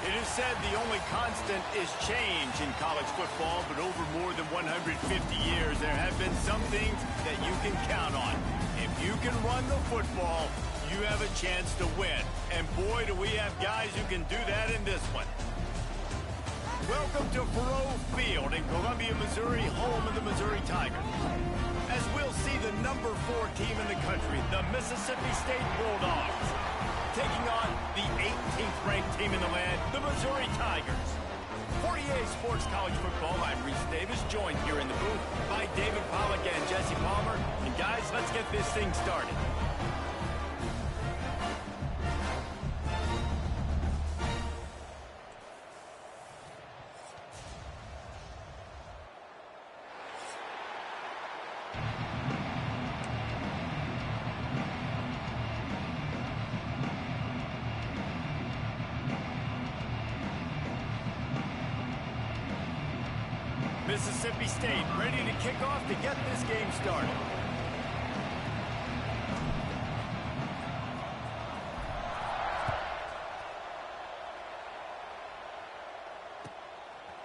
It is said the only constant is change in college football, but over more than 150 years, there have been some things that you can count on. If you can run the football, you have a chance to win. And boy, do we have guys who can do that in this one. Welcome to Faurot Field in Columbia, Missouri, home of the Missouri Tigers. As we'll see the number 4 team in the country, the Mississippi State Bulldogs, taking on the 18th ranked team in the land, the Missouri Tigers. For EA Sports College Football, I'm Reese Davis, joined here in the booth by David Pollack and Jesse Palmer. And guys, let's get this thing started. Mississippi State ready to kick off to get this game started.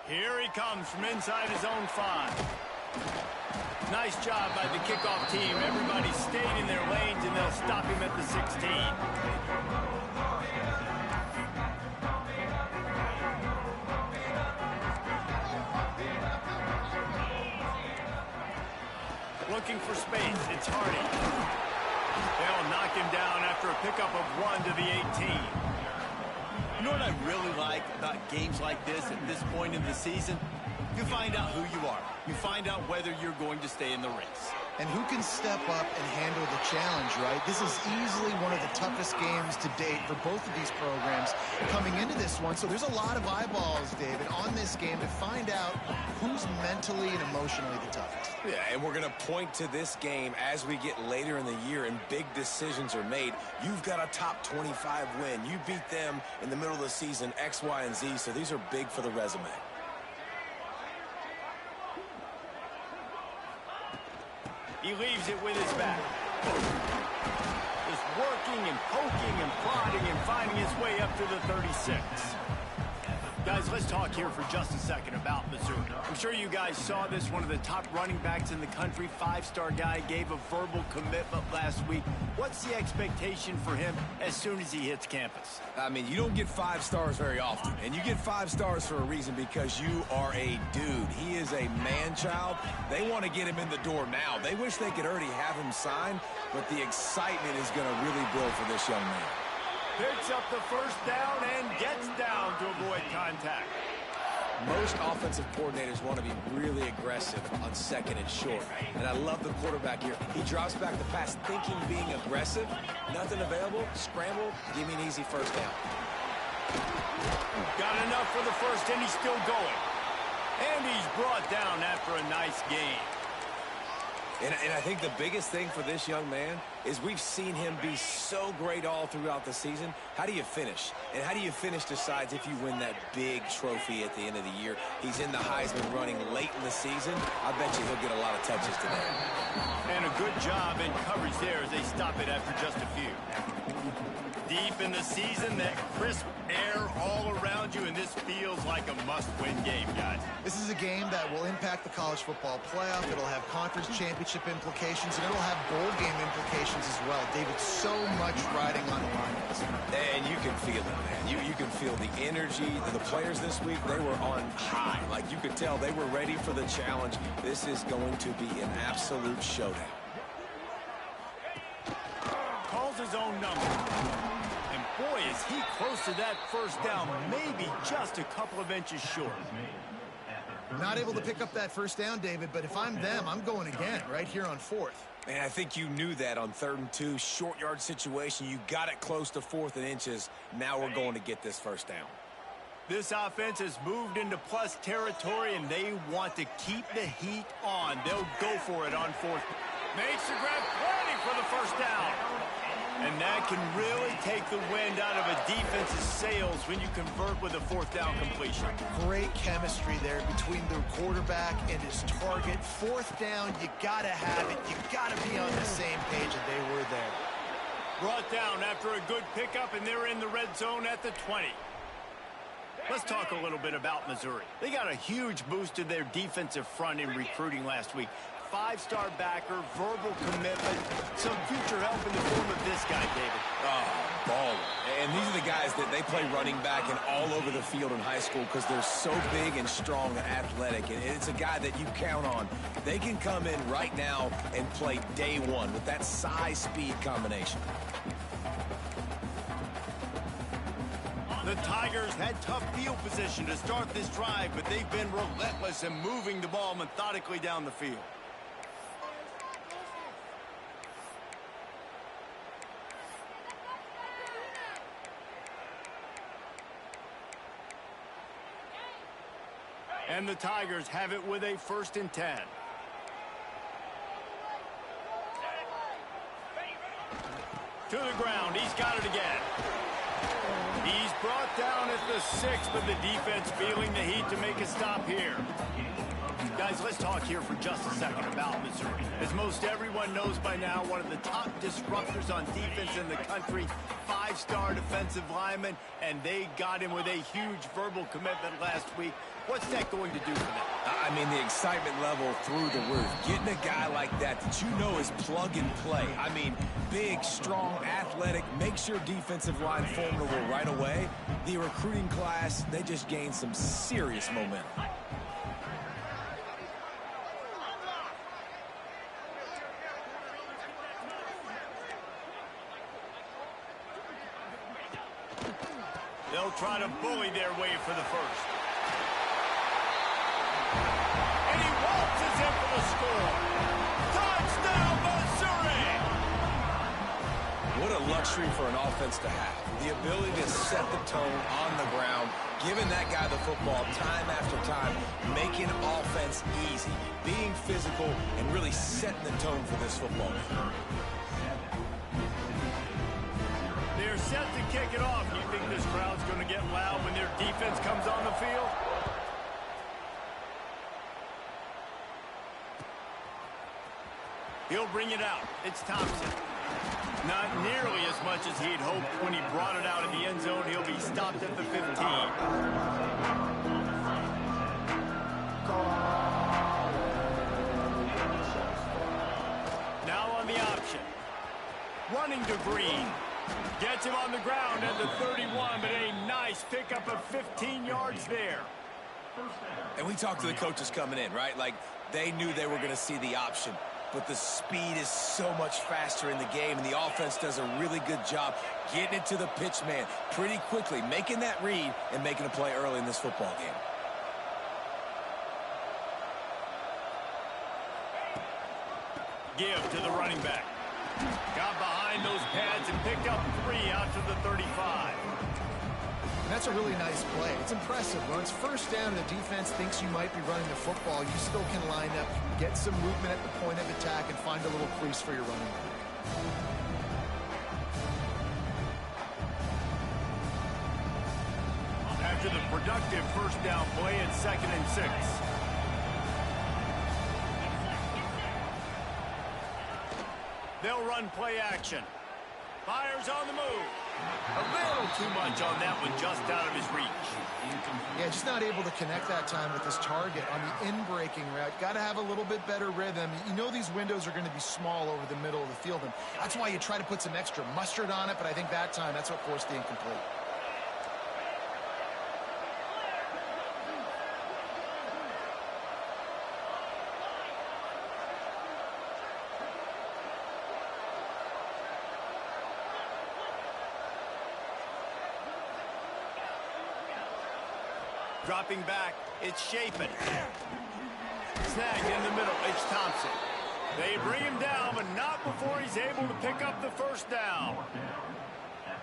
Here he comes from inside his own 5. Nice job by the kickoff team. Everybody stayed in their lanes, and they'll stop him at the 16. Looking for space, it's Hardy. They'll knock him down after a pickup of 1 to the 18. You know what I really like about games like this at this point in the season? You find out who you are. You find out whether you're going to stay in the race. And who can step up and handle the challenge, right? This is easily one of the toughest games to date for both of these programs coming into this one. So there's a lot of eyeballs, David, on this game to find out who's mentally and emotionally the toughest. Yeah, and we're going to point to this game as we get later in the year and big decisions are made. You've got a top 25 win. You beat them in the middle of the season, X, Y, and Z, so these are big for the resume. He leaves it with his back. Just working and poking and prodding and finding his way up to the 36. Guys, let's talk here for just a second about Missouri. I'm sure you guys saw this. One of the top running backs in the country, 5-star guy, gave a verbal commitment last week. What's the expectation for him as soon as he hits campus? I mean, you don't get 5 stars very often, and you get 5 stars for a reason because you are a dude. He is a man-child. They want to get him in the door now. They wish they could already have him signed, but the excitement is going to really build for this young man. Picks up the first down and gets down to avoid contact. Most offensive coordinators want to be really aggressive on second and short. And I love the quarterback here. He drops back the pass thinking being aggressive. Nothing available. Scramble. Give me an easy first down. Got enough for the first, and he's still going. And he's brought down after a nice game. And I think the biggest thing for this young man is we've seen him be so great all throughout the season. How do you finish? And how do you finish decides if you win that big trophy at the end of the year. He's in the Heisman running late in the season. I bet you he'll get a lot of touches today. And a good job in coverage there as they stop it after just a few. Deep in the season, that crisp air all around you, and this feels like a must-win game, guys. This is a game that will impact the college football playoff. It'll have conference championship implications, and it'll have bowl game implications as well. David, so much riding on the line in this one. And you can feel it, man. You can feel the energy. The players this week, they were on high. Like you could tell they were ready for the challenge. This is going to be an absolute showdown. Calls his own number. Boy, is he close to that first down, maybe just a couple of inches short. Not able to pick up that first down, David, but if I'm them, I'm going again right here on 4th. And I think you knew that on 3rd and 2, short yard situation. You got it close to 4th and inches. Now we're going to get this first down. This offense has moved into plus territory, and they want to keep the heat on. They'll go for it on 4th. Makes the grab, plenty for the first down. And that can really take the wind out of a defense's sails when you convert with a 4th down completion. Great chemistry there between the quarterback and his target. 4th down, you got to have it. You got to be on the same page, and they were there. Brought down after a good pickup, and they're in the red zone at the 20. Let's talk a little bit about Missouri. They got a huge boost to their defensive front in recruiting last week. Five-star backer, verbal commitment, some future help in the form of this guy, David. Oh, baller. And these are the guys that they play running back and all over the field in high school because they're so big and strong and athletic. And it's a guy that you count on. They can come in right now and play day one with that size-speed combination. The Tigers had tough field position to start this drive, but they've been relentless in moving the ball methodically down the field. And the Tigers have it with a 1st and 10. To the ground. He's got it again. He's brought down at the 6, but the defense feeling the heat to make a stop here. Guys, let's talk here for just a second about Missouri. As most everyone knows by now, one of the top disruptors on defense in the country, 5-star defensive lineman, and they got him with a huge verbal commitment last week. What's that going to do for them? I mean, the excitement level through the roof. Getting a guy like that you know is plug and play. I mean, big, strong, athletic, makes your defensive line formidable right away. The recruiting class, they just gained some serious momentum. They'll try to bully their way for the 1st. And he waltzes in for the score. Touchdown, Missouri! What a luxury for an offense to have. The ability to set the tone on the ground, giving that guy the football time after time, making offense easy, being physical, and really setting the tone for this football game. They're set to kick it off. Do you think this crowd's going to get loud when their defense comes on the field? He'll bring it out. It's Thompson. Not nearly as much as he'd hoped when he brought it out of the end zone. He'll be stopped at the 15. Now on the option. Running to Green. Gets him on the ground at the 31, but a nice pickup of 15 yards there. And we talked to the coaches coming in, right? Like, they knew they were going to see the option. But the speed is so much faster in the game, and the offense does a really good job getting it to the pitch man pretty quickly, making that read and making a play early in this football game. Give to the running back. Got behind those pads and picked up 3 out to the 35. That's a really nice play. It's impressive. When it's 1st down and the defense thinks you might be running the football, you still can line up, get some movement at the point of attack, and find a little crease for your running back. After the productive 1st down play, it's 2nd and 6. They'll run play action. Fires on the move. A little too much on that one, just out of his reach. Yeah, just not able to connect that time with his target on the in-breaking route. Got to have a little bit better rhythm. You know these windows are going to be small over the middle of the field, and that's why you try to put some extra mustard on it, but I think that time that's what forced the incomplete. Dropping back, it's Chapin. Snagged in the middle, it's Thompson. They bring him down, but not before he's able to pick up the 1st down.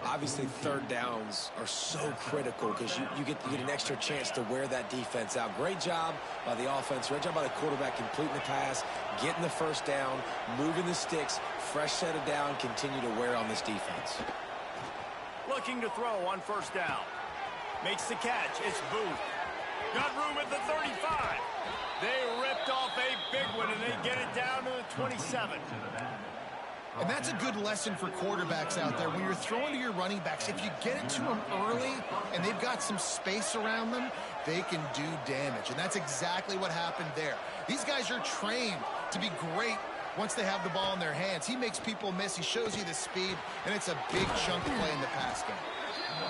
Obviously, 3rd downs are so critical because you get an extra chance to wear that defense out. Great job by the offense. Great job by the quarterback completing the pass, getting the 1st down, moving the sticks, fresh set of down, continue to wear on this defense. Looking to throw on 1st down. Makes the catch. It's Booth. Got room at the 35. They ripped off a big one, and they get it down to the 27. And that's a good lesson for quarterbacks out there. When you're throwing to your running backs, if you get it to them early and they've got some space around them, they can do damage. And that's exactly what happened there. These guys are trained to be great once they have the ball in their hands. He makes people miss. He shows you the speed, and it's a big chunk play in the pass game.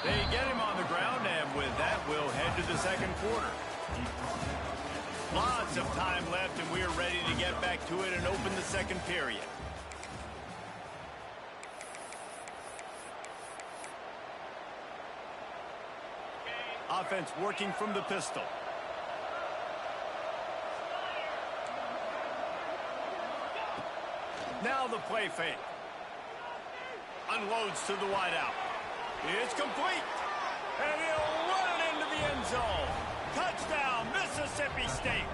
They get him on the ground, and with that, we'll head to the second quarter. Lots of time left, and we're ready to get back to it and open the second period. Offense working from the pistol. Now the play fake. Unloads to the wideout. It's complete. And he'll run it into the end zone. Touchdown, Mississippi State.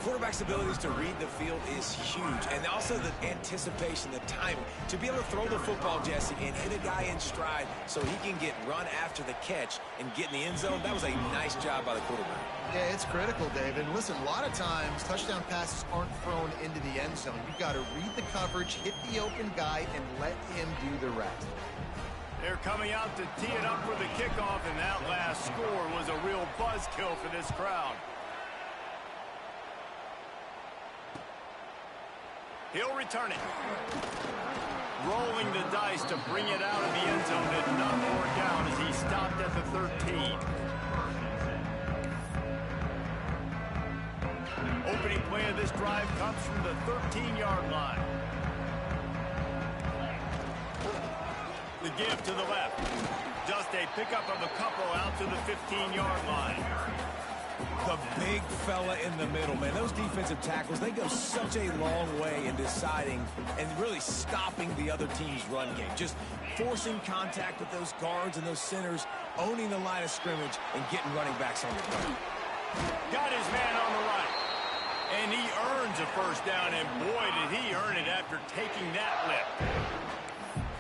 Quarterback's abilities to read the field is huge, and also the anticipation, the timing. To be able to throw the football, Jesse, and hit a guy in stride so he can get run after the catch and get in the end zone, that was a nice job by the quarterback. Yeah, it's critical, David. Listen, a lot of times touchdown passes aren't thrown into the end zone. You've got to read the coverage, hit the open guy, and let him do the rest. They're coming out to tee it up for the kickoff, and that last score was a real buzzkill for this crowd. He'll return it. Rolling the dice to bring it out of the end zone did not work out as he stopped at the 13. Opening play of this drive comes from the 13-yard line. The give to the left. Just a pickup of a couple out to the 15-yard line. The big fella in the middle, man. Those defensive tackles, they go such a long way in deciding and really stopping the other team's run game. Just forcing contact with those guards and those centers, owning the line of scrimmage, and getting running backs on the ground. Got his man on the right. And he earns a first down, and boy, did he earn it after taking that lift.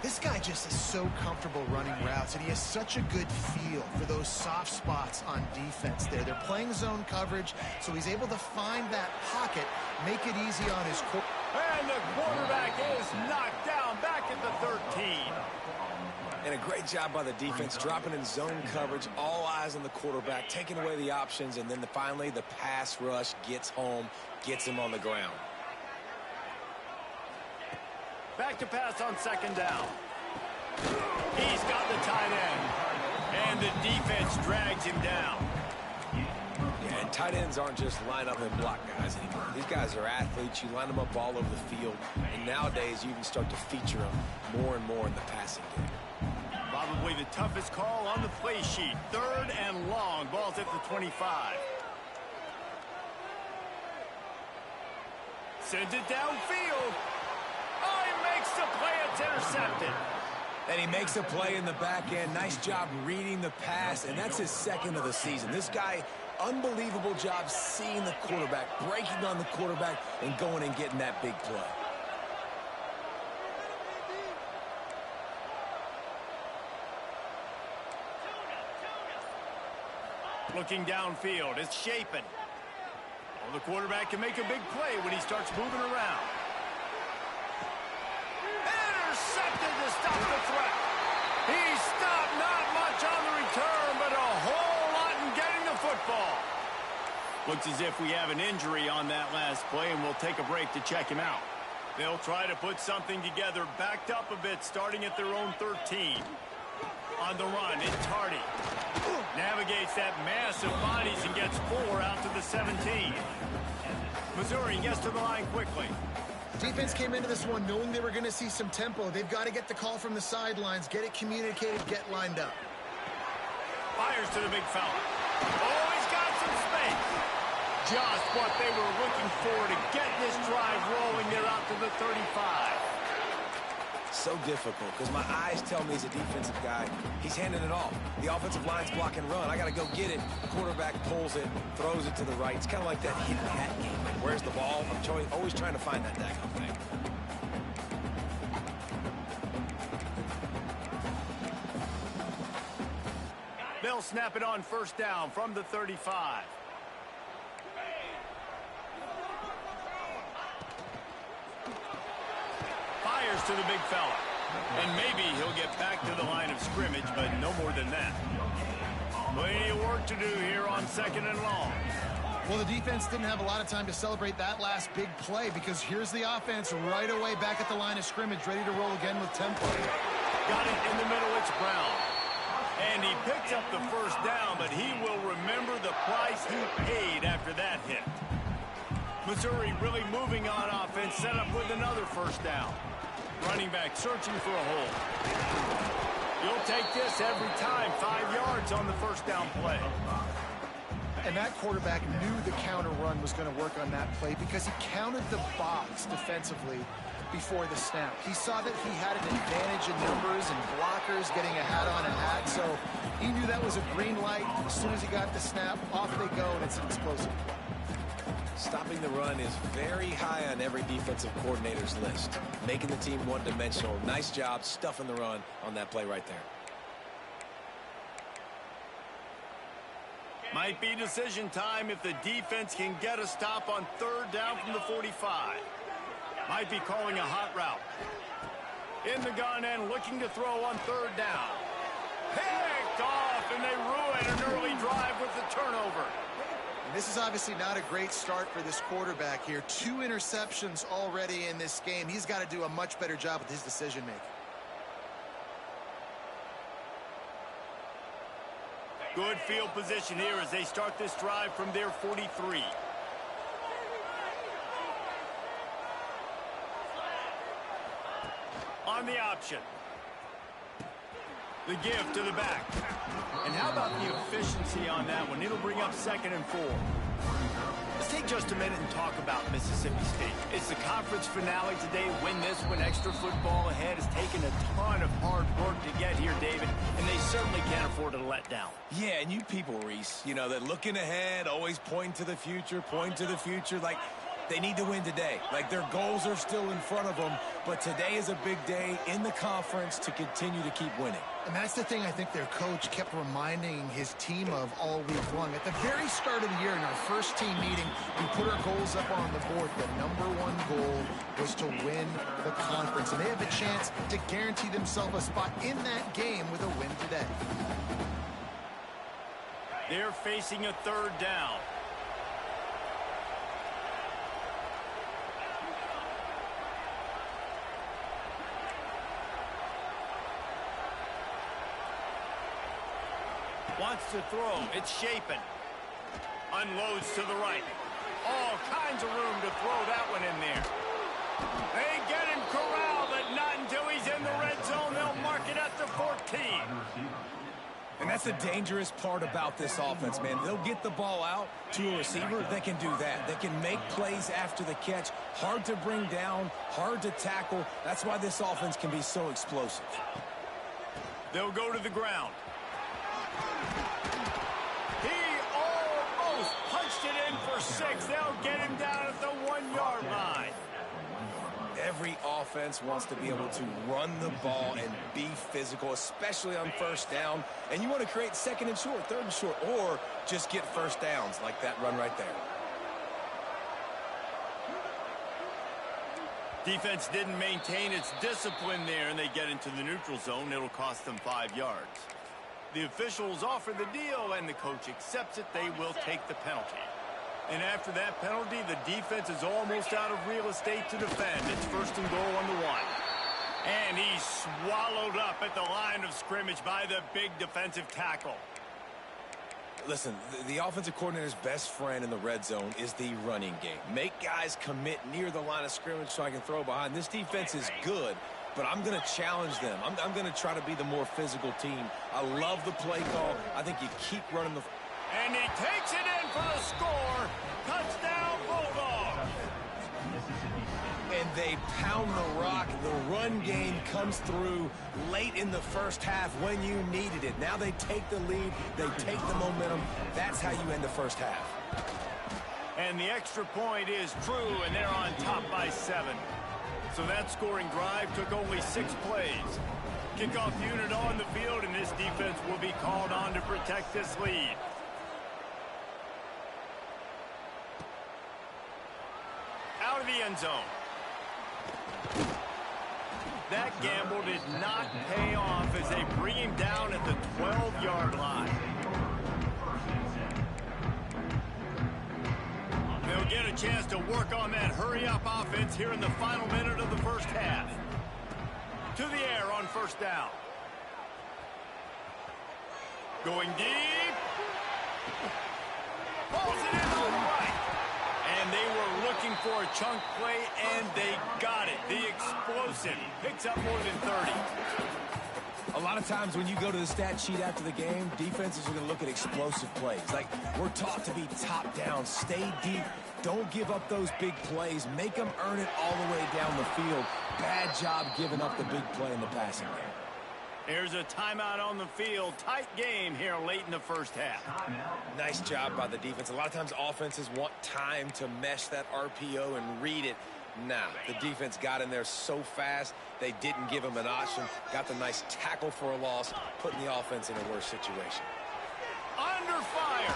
This guy just is so comfortable running routes, and he has such a good feel for those soft spots on defense there. They're playing zone coverage, so he's able to find that pocket, make it easy on his quarterback. And the quarterback is knocked down back at the 13. And a great job by the defense, dropping in zone coverage, all eyes on the quarterback, taking away the options, and then finally the pass rush gets home, gets him on the ground. Back to pass on second down. He's got the tight end. And the defense drags him down. Yeah, and tight ends aren't just line up and block guys anymore. These guys are athletes. You line them up all over the field. And nowadays, you can start to feature them more and more in the passing game. Probably the toughest call on the play sheet. Third and long. Ball's at the 25. Sends it downfield. Makes the play, it's intercepted. And he makes a play in the back end. Nice job reading the pass, and that's his second of the season. This guy, unbelievable job seeing the quarterback, breaking on the quarterback, and going and getting that big play. Looking downfield, it's Shapen. Well, the quarterback can make a big play when he starts moving around. Intercepted to stop the threat. He stopped not much on the return, but a whole lot in getting the football. Looks as if we have an injury on that last play, and we'll take a break to check him out. They'll try to put something together, backed up a bit, starting at their own 13. On the run, it's Hardy. Navigates that mass of bodies and gets 4 out to the 17. Missouri gets to the line quickly. Defense came into this one knowing they were going to see some tempo. They've got to get the call from the sidelines, get it communicated, get lined up. Fires to the big fella. Oh, he's got some space. Just what they were looking for to get this drive rolling. They're out to the 35. So difficult because my eyes tell me he's a defensive guy. He's handing it off. The offensive line's block and run. I got to go get it. The quarterback pulls it, throws it to the right. It's kind of like that hit-and-hat game. Like, where's the ball? I'm always trying to find that daggone thing. They'll snap it on first down from the 35. to the big fella. And maybe he'll get back to the line of scrimmage, but no more than that. Plenty of work to do here on 2nd and long. Well, the defense didn't have a lot of time to celebrate that last big play because here's the offense right away back at the line of scrimmage, ready to roll again with tempo. Got it in the middle, it's Brown. And he picks up the first down, but he will remember the price he paid after that hit. Missouri really moving on offense, set up with another first down. Running back searching for a hole. You'll take this every time, 5 yards on the first down play. And that quarterback knew the counter run was going to work on that play because he counted the box defensively before the snap. He saw that he had an advantage in numbers and blockers getting a hat on a hat, so he knew that was a green light. As soon as he got the snap, off they go, and it's an explosive. Stopping the run is very high on every defensive coordinator's list. Making the team one-dimensional. Nice job stuffing the run on that play right there. Might be decision time if the defense can get a stop on 3rd down from the 45. Might be calling a hot route. In the gun and looking to throw on 3rd down. Picked off, and they ruin an early drive with the turnover. And this is obviously not a great start for this quarterback here. 2 interceptions already in this game. He's got to do a much better job with his decision-making. Good field position here as they start this drive from their 43. On the option. The give to the back. And how about the efficiency on that one? It'll bring up 2nd and 4. Let's take just a minute and talk about Mississippi State. It's the conference finale today. Win this one. Extra football ahead. Has taken a ton of hard work to get here, David, and they certainly can't afford to let down. Yeah, and you people, Reese, you know, that looking ahead, always point to the future, like they need to win today. Like their goals are still in front of them, but today is a big day in the conference to continue to keep winning. And that's the thing I think their coach kept reminding his team of all week long. At the very start of the year in our first team meeting, we put our goals up on the board. The #1 goal was to win the conference. And they have a chance to guarantee themselves a spot in that game with a win today. They're facing a 3rd down. Wants to throw. It's Shapen. Unloads to the right. All kinds of room to throw that one in there. They get him corralled, but not until he's in the red zone. They'll mark it at the 14. And that's the dangerous part about this offense, man. They'll get the ball out to a receiver. They can do that. They can make plays after the catch. Hard to bring down, hard to tackle. That's why this offense can be so explosive. They'll go to the ground. He almost punched it in for 6. They'll get him down at the 1-yard line. Every offense wants to be able to run the ball and be physical, especially on 1st down. And you want to create 2nd and short, 3rd and short, or just get 1st downs like that run right there. Defense didn't maintain its discipline there, and they get into the neutral zone. It'll cost them 5 yards. The officials offer the deal, and the coach accepts it. They will take the penalty. And after that penalty, the defense is almost out of real estate to defend. It's 1st and goal on the 1. And he's swallowed up at the line of scrimmage by the big defensive tackle. Listen, the offensive coordinator's best friend in the red zone is the running game. Make guys commit near the line of scrimmage so I can throw behind. This defense is good, but I'm going to challenge them. I'm going to try to be the more physical team. I love the play call. I think you keep running the... And he takes it in for the score. Touchdown, Bulldogs. And they pound the rock. The run game comes through late in the first half when you needed it. Now they take the lead. They take the momentum. That's how you end the first half. And the extra point is true, and they're on top by 7. So that scoring drive took only 6 plays. Kickoff unit on the field, and this defense will be called on to protect this lead. Out of the end zone. That gamble did not pay off as they bring him down at the 12-yard line. They'll get a chance to work on that hurry-up offense here in the final minute of the first half. To the air on first down. Going deep. Pulls it in on the right. And they were looking for a chunk play, and they got it. The explosive picks up more than 30. A lot of times when you go to the stat sheet after the game, defenses are going to look at explosive plays. Like, we're taught to be top down, stay deep, don't give up those big plays, make them earn it all the way down the field. Bad job giving up the big play in the passing game. Here's a timeout on the field. Tight game here late in the first half. Nice job by the defense. A lot of times offenses want time to mesh that RPO and read it. Nah, the defense got in there so fast, they didn't give him an option. Got the nice tackle for a loss, putting the offense in a worse situation. Under fire.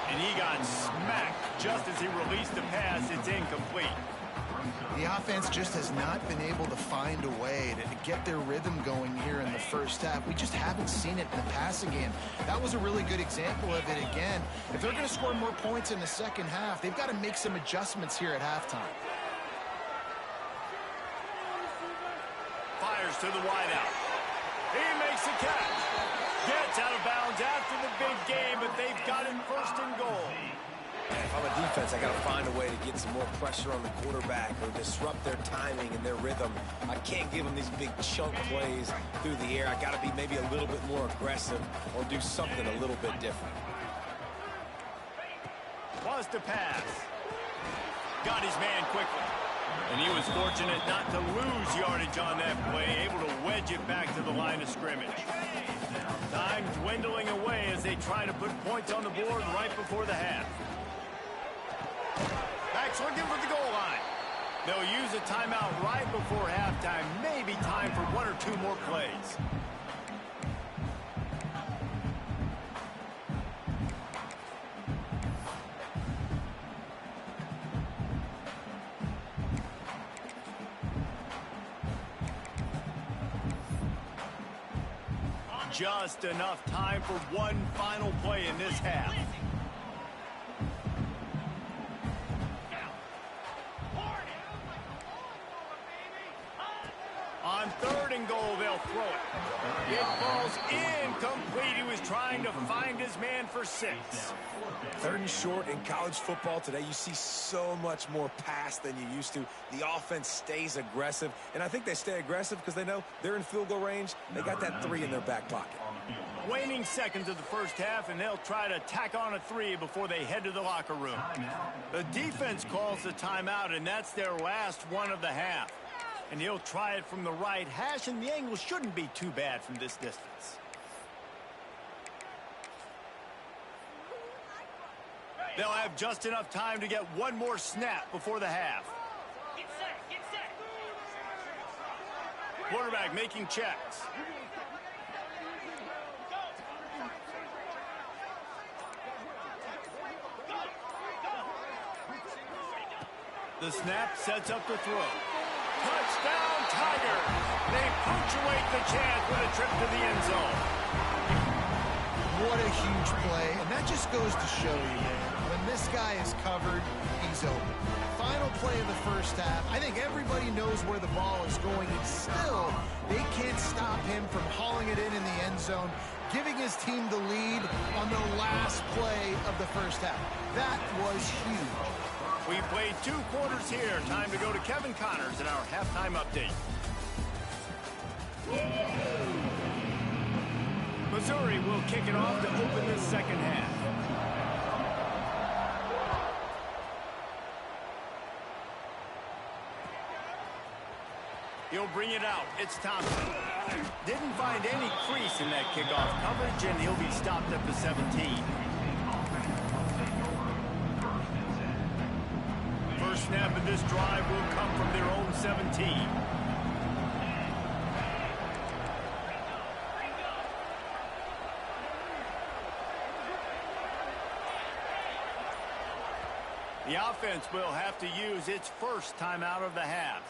And he got smacked just as he released the pass. It's incomplete. The offense just has not been able to find a way to get their rhythm going here in the first half. We just haven't seen it in the passing game. That was a really good example of it again. If they're going to score more points in the second half, they've got to make some adjustments here at halftime. Fires to the wideout. He makes the catch. Gets out of bounds after the big game, but they've got him first and goal. If I'm a defense, I got to find a way to get some more pressure on the quarterback or disrupt their timing and their rhythm. I can't give them these big chunk plays through the air. I got to be maybe a little bit more aggressive or do something a little bit different. Was to pass. Got his man quickly. And he was fortunate not to lose yardage on that play, able to wedge it back to the line of scrimmage. Time dwindling away as they try to put points on the board right before the half. Back's looking for the goal line. They'll use a timeout right before halftime. Maybe time for one or two more plays. Just enough time for one final play in this half. On third and goal, they'll throw it. It falls incomplete. He was trying to find his man for 6. Third and short in college football today, you see so much more pass than you used to. The offense stays aggressive, and I think they stay aggressive because they know they're in field goal range. They got that 3 in their back pocket. Waning seconds of the first half, and they'll try to tack on a 3 before they head to the locker room. The defense calls the timeout, and that's their last one of the half. And he'll try it from the right hash, and the angle shouldn't be too bad from this distance. They'll have just enough time to get one more snap before the half. Get set, get set. Quarterback making checks. The snap sets up the throw. Touchdown, Tigers! They punctuate the chance with a trip to the end zone. What a huge play, and that just goes to show you, man. When this guy is covered, he's open. Final play of the first half. I think everybody knows where the ball is going, and still, they can't stop him from hauling it in the end zone, giving his team the lead on the last play of the first half. That was huge. We played 2 quarters here. Time to go to Kevin Connors in our halftime update. Missouri will kick it off to open this second half. He'll bring it out. It's Thompson. Didn't find any crease in that kickoff coverage, and he'll be stopped at the 17. First snap of this drive will come from their own 17. The offense will have to use its first timeout of the half.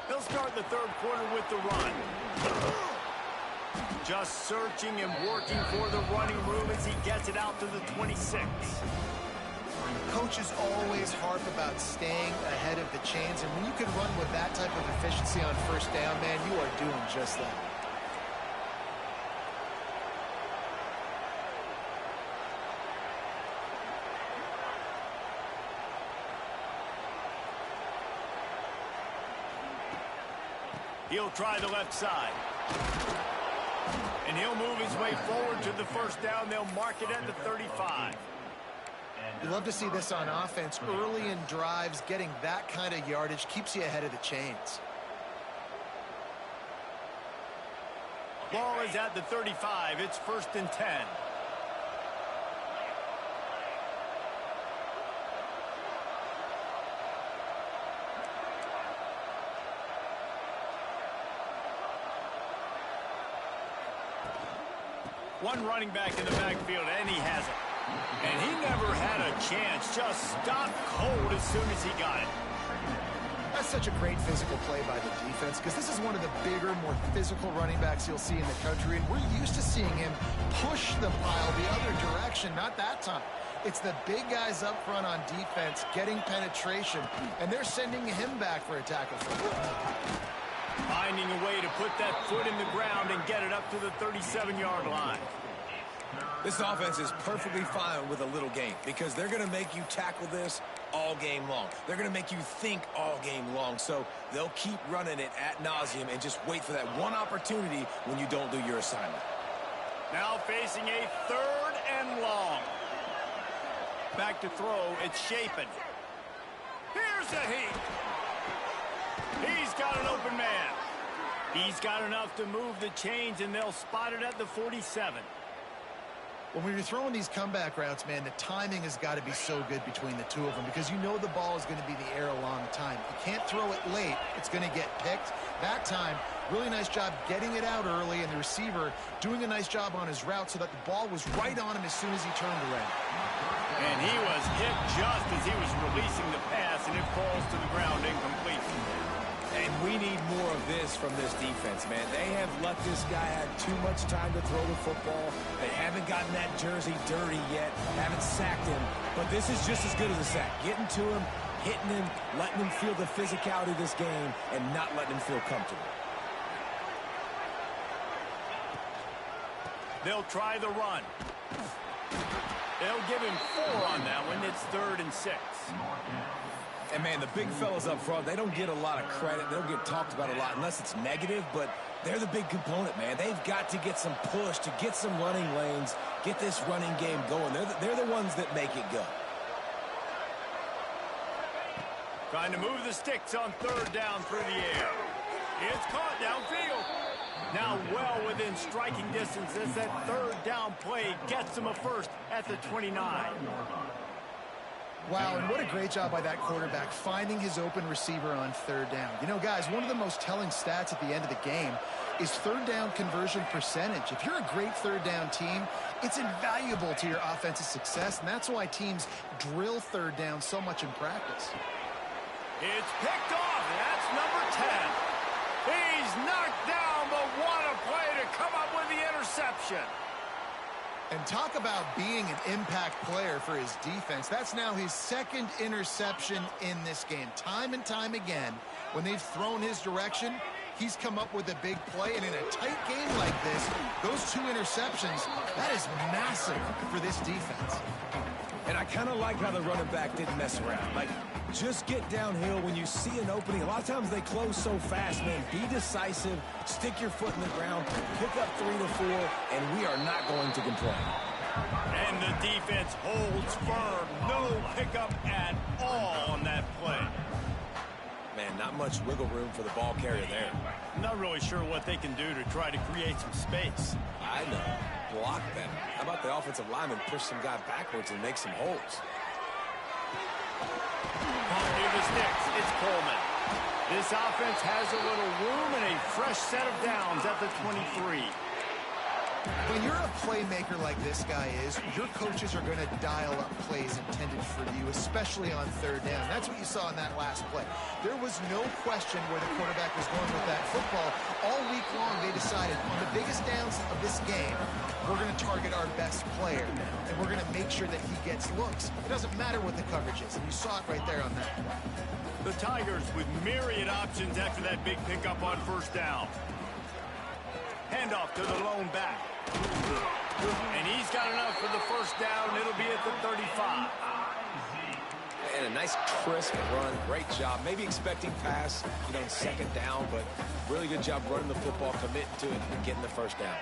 He'll start the third quarter with the run. Just searching and working for the running room as he gets it out to the 26. Coaches always harp about staying ahead of the chains, and when you can run with that type of efficiency on first down, man, you are doing just that. He'll try the left side. And he'll move his way forward to the first down. They'll mark it at the 35. You love to see this on offense. Early in drives, getting that kind of yardage keeps you ahead of the chains. Ball is at the 35. It's 1st and 10. One running back in the backfield, and he has it. And he never had a chance. Just stopped cold as soon as he got it. That's such a great physical play by the defense, because this is one of the bigger, more physical running backs you'll see in the country, and we're used to seeing him push the pile the other direction. Not that time. It's the big guys up front on defense getting penetration, and they're sending him back for a tackle. Finding a way to put that foot in the ground and get it up to the 37-yard line. This offense is perfectly fine with a little game because they're going to make you tackle this all game long. They're going to make you think all game long. So they'll keep running it ad nauseum and just wait for that one opportunity when you don't do your assignment. Now facing a 3rd and long. Back to throw. It's Shapen. Here's a heat. He's got an open man. He's got enough to move the chains, and they'll spot it at the 47. When you're throwing these comeback routes, man, the timing has got to be so good between the two of them because you know the ball is going to be the air a long time. You can't throw it late. It's going to get picked. That time, really nice job getting it out early, and the receiver doing a nice job on his route so that the ball was right on him as soon as he turned around. And he was hit just as he was releasing the pass, and it falls to the ground incomplete. And we need more of this from this defense, man. They have let this guy have too much time to throw the football. They haven't gotten that jersey dirty yet, haven't sacked him. But this is just as good as a sack. Getting to him, hitting him, letting him feel the physicality of this game, and not letting him feel comfortable. They'll try the run. They'll give him 4 on that one. It's 3rd and 6. And, man, the big fellas up front, they don't get a lot of credit. They don't get talked about a lot unless it's negative, but they're the big component, man. They've got to get some push, to get some running lanes, get this running game going. They're the ones that make it go. Trying to move the sticks on 3rd down through the air. It's caught downfield. Now well within striking distance as that 3rd down play gets him a first at the 29. Wow, and what a great job by that quarterback, finding his open receiver on 3rd down. You know, guys, one of the most telling stats at the end of the game is 3rd down conversion percentage. If you're a great 3rd down team, it's invaluable to your offensive success, and that's why teams drill 3rd down so much in practice. It's picked off. That's number 10. He's knocked down, but what a play to come up with the interception. And talk about being an impact player for his defense. That's now his 2nd interception in this game. Time and time again, when they've thrown his direction, he's come up with a big play. And in a tight game like this, those 2 interceptions, that is massive for this defense. And I kind of like how the running back didn't mess around. Like, just get downhill when you see an opening. A lot of times they close so fast, man. Be decisive, stick your foot in the ground, pick up 3 to 4, and we are not going to complain. And the defense holds firm. No pickup at all on that play. Man, not much wiggle room for the ball carrier there. Not really sure what they can do to try to create some space. I know. Block better. How about the offensive lineman push some guy backwards and make some holes? Near the sticks, it's Coleman. This offense has a little room and a fresh set of downs at the 23. When you're a playmaker like this guy is, your coaches are going to dial up plays intended for you, especially on third down. That's what you saw in that last play. There was no question where the quarterback was going with that football. All week long, they decided on the biggest downs of this game, we're going to target our best player, and we're going to make sure that he gets looks. It doesn't matter what the coverage is, and you saw it right there on that play. The Tigers with myriad options after that big pickup on first down. Handoff to the lone back. And he's got enough for the first down. It'll be at the 35. And a nice crisp run. Great job. Maybe expecting pass, second down, but really good job running the football, committing to it, and getting the first down.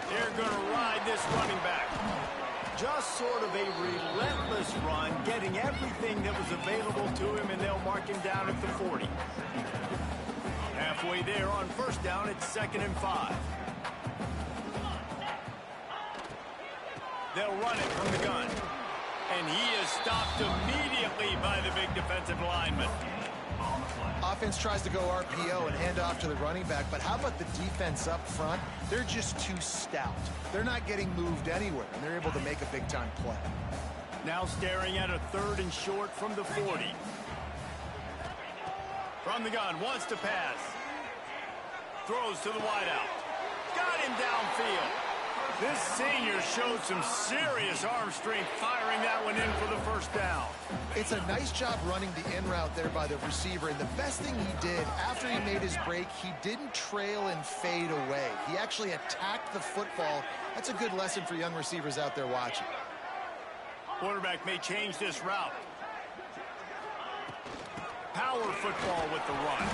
They're going to ride this running back. Just sort of a relentless run, getting everything that was available to him, and they'll mark him down at the 40. Halfway there on first down, it's 2nd and 5. They'll run it from the gun. And he is stopped immediately by the big defensive lineman. Offense tries to go RPO and hand off to the running back, but how about the defense up front? They're just too stout. They're not getting moved anywhere, and they're able to make a big-time play. Now staring at a 3rd and short from the 40. From the gun, wants to pass. Throws to the wideout. Got him downfield. This senior showed some serious arm strength firing that one in for the first down. It's a nice job running the in route there by the receiver, and the best thing he did after he made his break, he didn't trail and fade away. He actually attacked the football. That's a good lesson for young receivers out there watching. Quarterback may change this route. Power football with the run.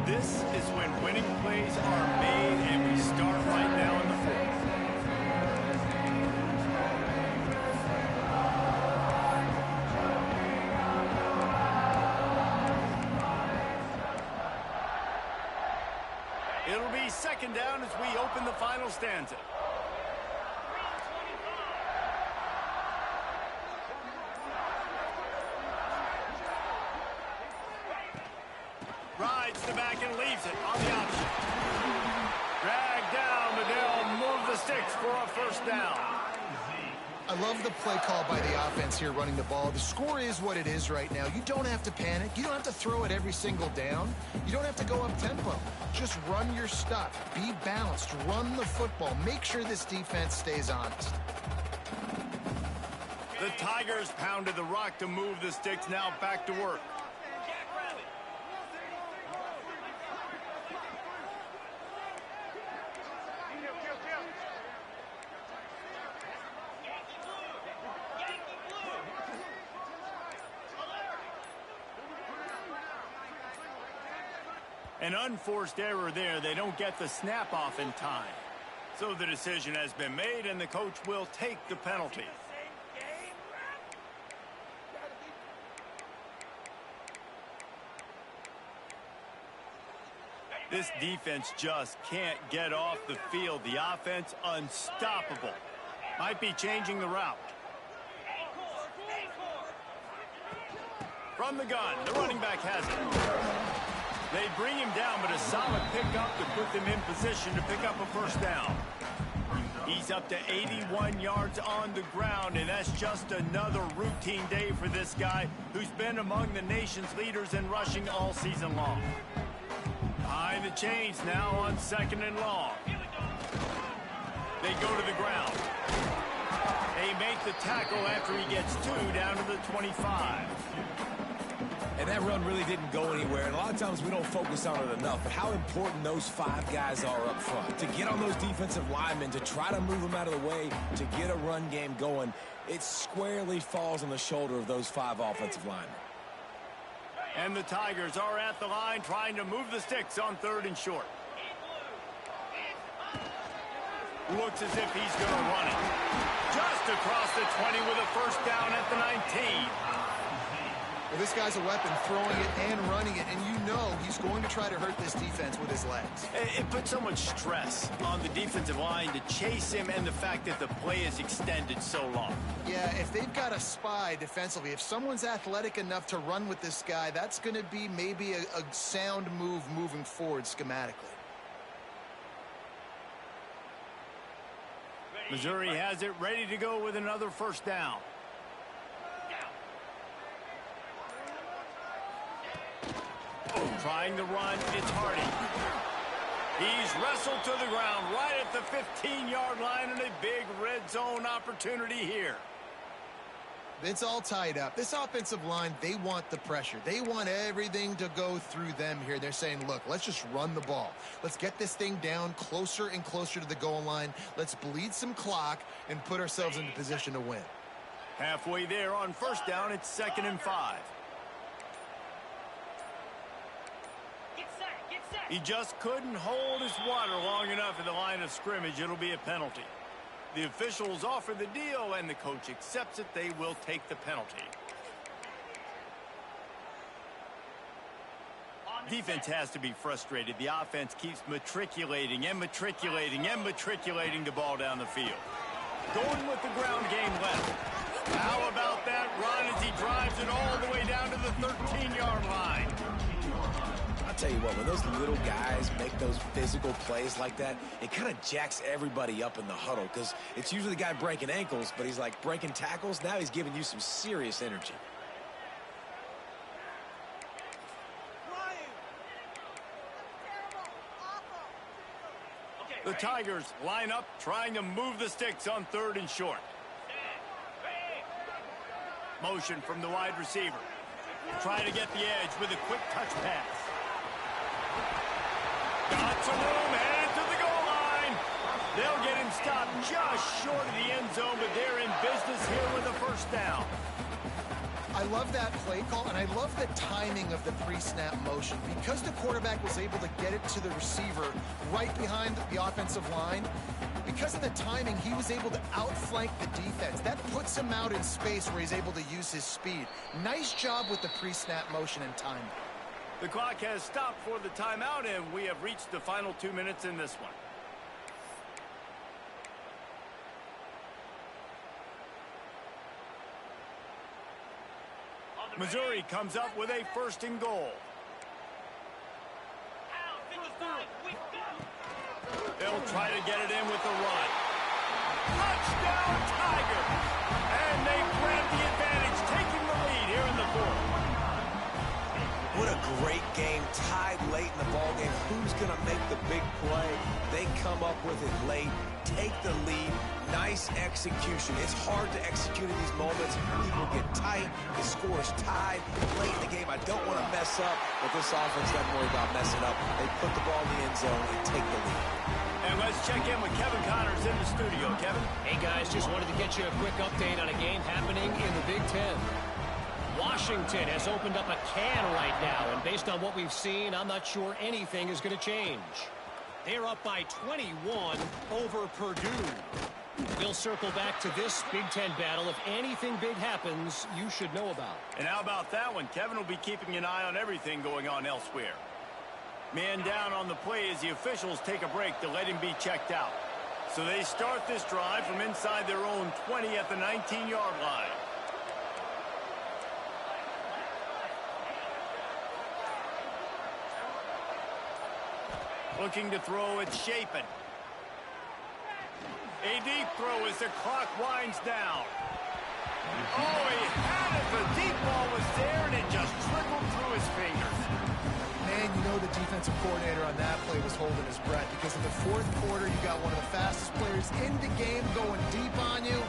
This is when winning plays are made, and we start right now in the 4th. It'll be 2nd down as we open the final stanza. Rides the back and leaves it on the option. Dragged down, but they'll move the sticks for a first down. I love the play call by the offense here running the ball. The score is what it is right now. You don't have to panic. You don't have to throw it every single down. You don't have to go up tempo. Just run your stuff. Be balanced. Run the football. Make sure this defense stays honest. The Tigers pounded the rock to move the sticks. Now back to work. An unforced error there. They don't get the snap off in time. So the decision has been made, and the coach will take the penalty. This defense just can't get off the field. The offense unstoppable. Might be changing the route. From the gun, the running back has it. They bring him down, but a solid pickup to put them in position to pick up a first down. He's up to 81 yards on the ground, and that's just another routine day for this guy who's been among the nation's leaders in rushing all season long. Behind the chains now on 2nd and long. They go to the ground. They make the tackle after he gets 2 down to the 25. And that run really didn't go anywhere. And a lot of times we don't focus on it enough. But how important those 5 guys are up front. To get on those defensive linemen, to try to move them out of the way, to get a run game going, it squarely falls on the shoulder of those 5 offensive linemen. And the Tigers are at the line trying to move the sticks on 3rd and short. Looks as if he's going to run it. Just across the 20 with a first down at the 19. Well, this guy's a weapon, throwing it and running it, and you know he's going to try to hurt this defense with his legs. It puts so much stress on the defensive line to chase him and the fact that the play is extended so long. Yeah, if they've got a spy defensively, if someone's athletic enough to run with this guy, that's going to be maybe a sound move moving forward schematically. Missouri has it ready to go with another first down. Trying to run, it's Hardy. He's wrestled to the ground right at the 15-yard line, and a big red zone opportunity here. It's all tied up. This offensive line, they want the pressure. They want everything to go through them here. They're saying, look, let's just run the ball. Let's get this thing down closer and closer to the goal line. Let's bleed some clock and put ourselves into position to win. Halfway there on first down, it's 2nd and 5. He just couldn't hold his water long enough at the line of scrimmage. It'll be a penalty. The officials offer the deal, and the coach accepts it. They will take the penalty. Defense has to be frustrated. The offense keeps matriculating and matriculating and matriculating the ball down the field. Going with the ground game left. How about that run as he drives it all the way down to the 13-yard line? I'll tell you what, when those little guys make those physical plays like that, it kind of jacks everybody up in the huddle because it's usually the guy breaking ankles, but he's like breaking tackles. Now he's giving you some serious energy. The Tigers line up trying to move the sticks on 3rd and short. Motion from the wide receiver. Trying to get the edge with a quick touch pass. Got some room, headed to the goal line. They'll get him stopped just short of the end zone, but they're in business here with a first down. I love that play call, and I love the timing of the pre-snap motion. Because the quarterback was able to get it to the receiver right behind the offensive line, because of the timing, he was able to outflank the defense. That puts him out in space where he's able to use his speed. Nice job with the pre-snap motion and timing. The clock has stopped for the timeout, and we have reached the final 2 minutes in this one. Missouri comes up with a 1st and goal. They'll try to get it in with the run. Touchdown, Tigers! And they grab the advantage, taking the lead here in the 4th. What a great game, tied late in the ballgame. Who's going to make the big play? They come up with it late, take the lead. Nice execution. It's hard to execute in these moments. People get tight. The score is tied late in the game. I don't want to mess up, but this offense doesn't worry about messing up. They put the ball in the end zone and take the lead. And let's check in with Kevin Connors in the studio. Kevin? Hey, guys, just wanted to get you a quick update on a game happening in the Big Ten. Washington has opened up a can right now, and based on what we've seen, I'm not sure anything is going to change. They're up by 21 over Purdue. We'll circle back to this Big Ten battle. If anything big happens, you should know about. And how about that one? Kevin will be keeping an eye on everything going on elsewhere. Man down on the play as the officials take a break to let him be checked out. So they start this drive from inside their own 20 at the 19-yard line. Looking to throw, it's Shapen. A deep throw as the clock winds down. Oh, he had it. The deep ball was there, and it just trickled through his fingers. Man, you know the defensive coordinator on that play was holding his breath, because in the 4th fourth quarter, you got one of the fastest players in the game going deep on you.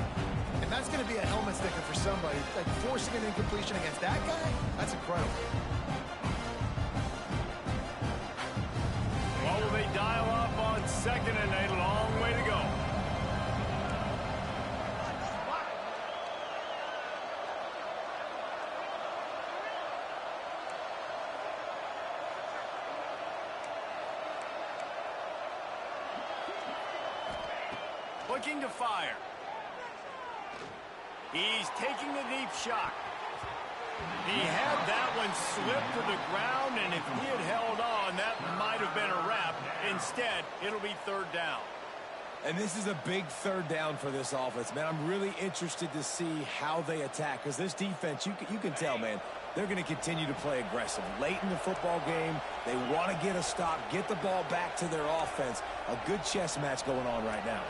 And that's going to be a helmet sticker for somebody. Like forcing an incompletion against that guy, that's incredible. Well, will they dial up on second and a long way to go? Looking to fire. He's taking a deep shot. He had that one slip to the ground, and if he had held on, that might have been a wrap. Instead, it'll be third down. And this is a big third down for this offense, man. I'm really interested to see how they attack, because this defense, you can tell, man, they're going to continue to play aggressive. Late in the football game, they want to get a stop, get the ball back to their offense. A good chess match going on right now.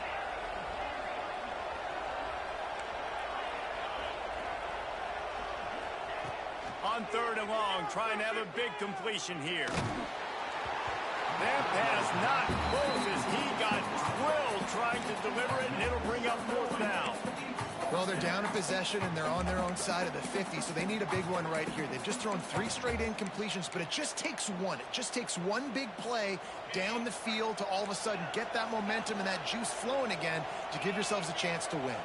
On third and long, trying to have a big completion here. That pass not close as he got drilled trying to deliver it, and it'll bring up fourth down. Well, they're down in possession, and they're on their own side of the 50, so they need a big one right here. They've just thrown 3 straight incompletions, but it just takes one. It just takes one big play down the field to all of a sudden get that momentum and that juice flowing again to give yourselves a chance to win.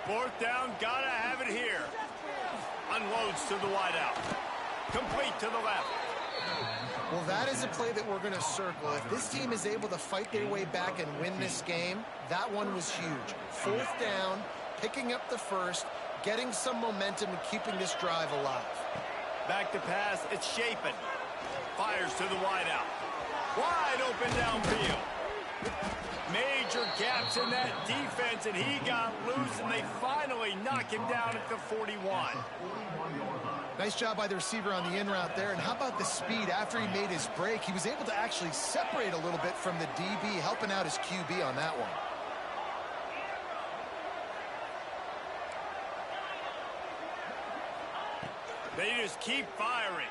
Fourth down, gotta have it here. Unloads to the wideout. Complete to the left. Well, that is a play that we're going to circle. If this team is able to fight their way back and win this game, that one was huge. Fourth down, picking up the first, getting some momentum and keeping this drive alive. Back to pass, it's Chapin. Fires to the wideout. Wide open downfield. Major gaps in that defense, and he got loose, and they finally knock him down at the 41. Nice job by the receiver on the in route there. And how about the speed after he made his break? He was able to actually separate a little bit from the DB, helping out his QB on that one. They just keep firing.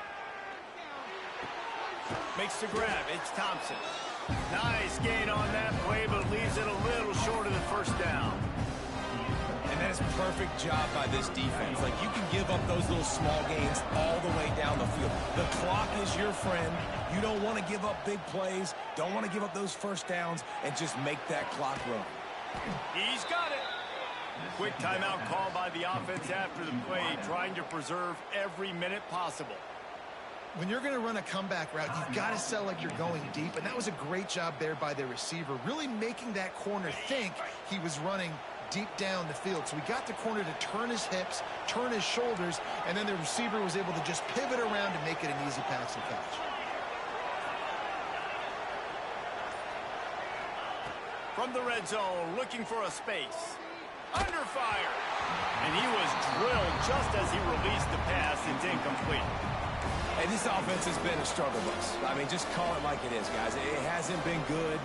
Makes the grab. It's Thompson. Nice gain on that play, but leaves it a little short of the first down. And that is a perfect job by this defense. Like, you can give up those little small gains all the way down the field. The clock is your friend. You don't want to give up big plays. Don't want to give up those first downs and just make that clock run. He's got it. Quick timeout call by the offense after the play, trying to preserve every minute possible. When you're going to run a comeback route, you've got to sell like you're going deep, and that was a great job there by the receiver, really making that corner think he was running deep down the field. So he got the corner to turn his hips, turn his shoulders, and then the receiver was able to just pivot around and make it an easy pass and catch. From the red zone, looking for a space. Under fire. And he was drilled just as he released the pass. It's incomplete. And this offense has been a struggle bus. I mean, just call it like it is, guys. It hasn't been good,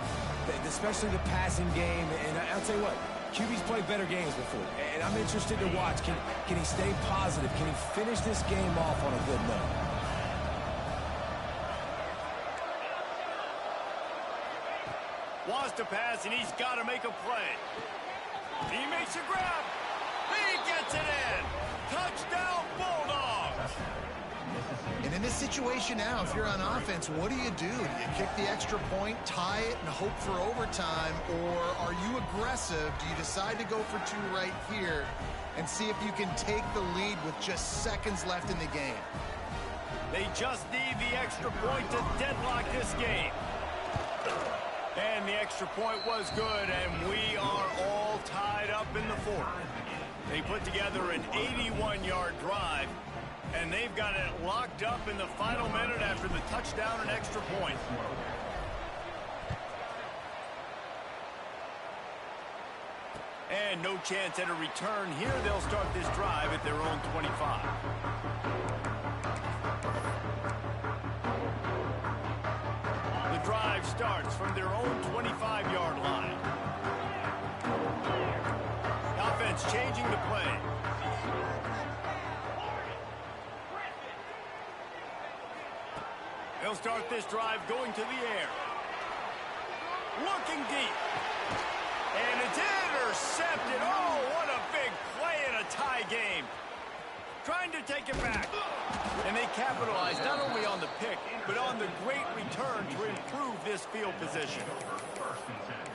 especially the passing game. And I'll tell you what, QB's played better games before. And I'm interested to watch. Can he stay positive? Can he finish this game off on a good note? Wants to pass, and he's got to make a play. He makes a grab. He gets it in. Touchdown, Bulldogs. And in this situation now, if you're on offense, what do? Do you kick the extra point, tie it, and hope for overtime? Or are you aggressive? Do you decide to go for 2 right here and see if you can take the lead with just seconds left in the game? They just need the extra point to deadlock this game. And the extra point was good, and we are all tied up in the fourth. They put together an 81-yard drive, and they've got it locked up in the final minute after the touchdown and extra point. And no chance at a return here. They'll start this drive at their own 25. The drive starts from their own 25-yard line. Offense changing the play. They'll start this drive going to the air. Looking deep. And it's intercepted. Oh, what a big play in a tie game. Trying to take it back. And they capitalize not only on the pick, but on the great return to improve this field position.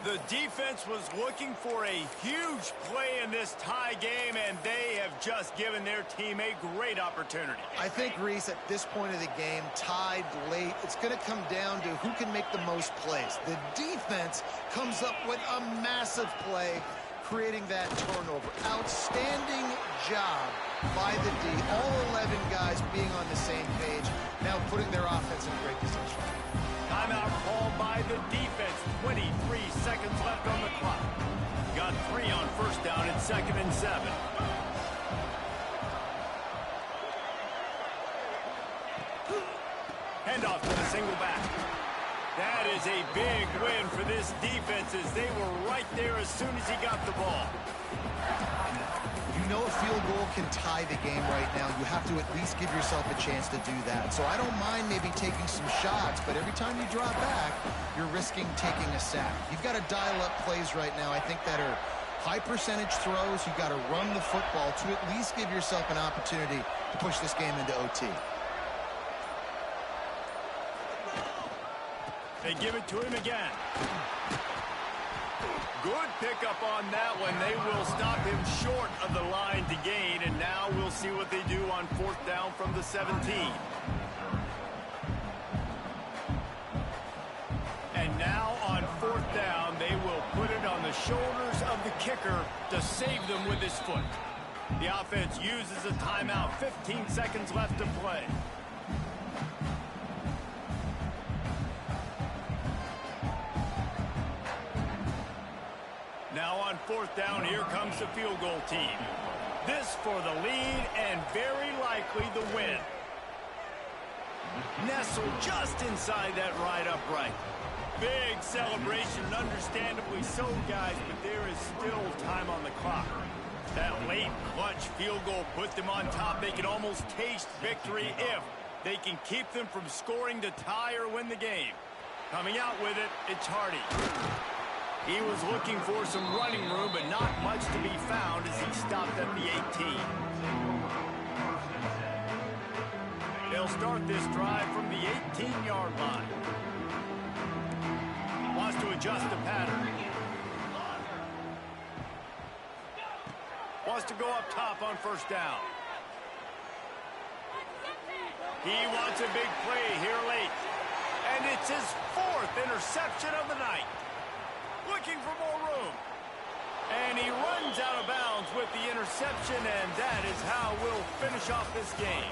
The defense was looking for a huge play in this tie game, and they have just given their team a great opportunity. I think, Reese, at this point of the game, tied late, it's going to come down to who can make the most plays. The defense comes up with a massive play, creating that turnover. Outstanding job by the D. All 11 guys being on the same page, now putting their offense in great position. Timeout called by the defense. 23 seconds left on the clock. Got 3 on first down and 2nd and 7. Handoff to the single back. That is a big win for this defense as they were right there as soon as he got the ball. You know a field goal can tie the game right now. You have to at least give yourself a chance to do that. So I don't mind maybe taking some shots, but every time you drop back, you're risking taking a sack. You've got to dial up plays right now, I think, that are high percentage throws. You've got to run the football to at least give yourself an opportunity to push this game into OT. They give it to him again. Good pickup on that one. They will stop him short of the line to gain, and now we'll see what they do on 4th down from the 17. And now on 4th down, they will put it on the shoulders of the kicker to save them with his foot. The offense uses a timeout. 15 seconds left to play. Now on 4th down, here comes the field goal team. This for the lead and very likely the win. Nestled just inside that right upright. Big celebration, understandably so, guys, but there is still time on the clock. That late clutch field goal put them on top. They can almost taste victory if they can keep them from scoring to tie or win the game. Coming out with it, it's Hardy. He was looking for some running room, but not much to be found as he stopped at the 18. They'll start this drive from the 18-yard line. Wants to adjust the pattern. Wants to go up top on 1st down. He wants a big play here late. And it's his 4th interception of the night. Looking for more room. And he runs out of bounds with the interception, and that is how we'll finish off this game.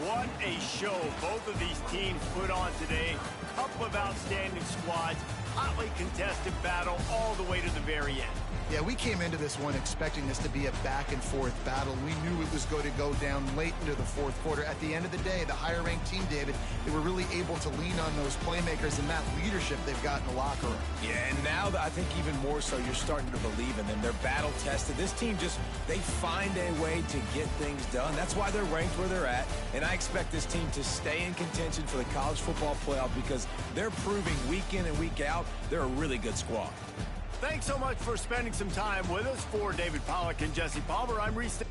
What a show both of these teams put on today. Couple of outstanding squads. Hotly contested battle all the way to the very end. Yeah, we came into this one expecting this to be a back-and-forth battle. We knew it was going to go down late into the 4th quarter. At the end of the day, the higher-ranked team, David, they were really able to lean on those playmakers and that leadership they've got in the locker room. Yeah, and now I think even more so, you're starting to believe in them. They're battle-tested. This team they find a way to get things done. That's why they're ranked where they're at, and I expect this team to stay in contention for the college football playoff because they're proving week in and week out they're a really good squad. Thanks so much for spending some time with us. For David Pollack and Jesse Palmer, I'm Reese.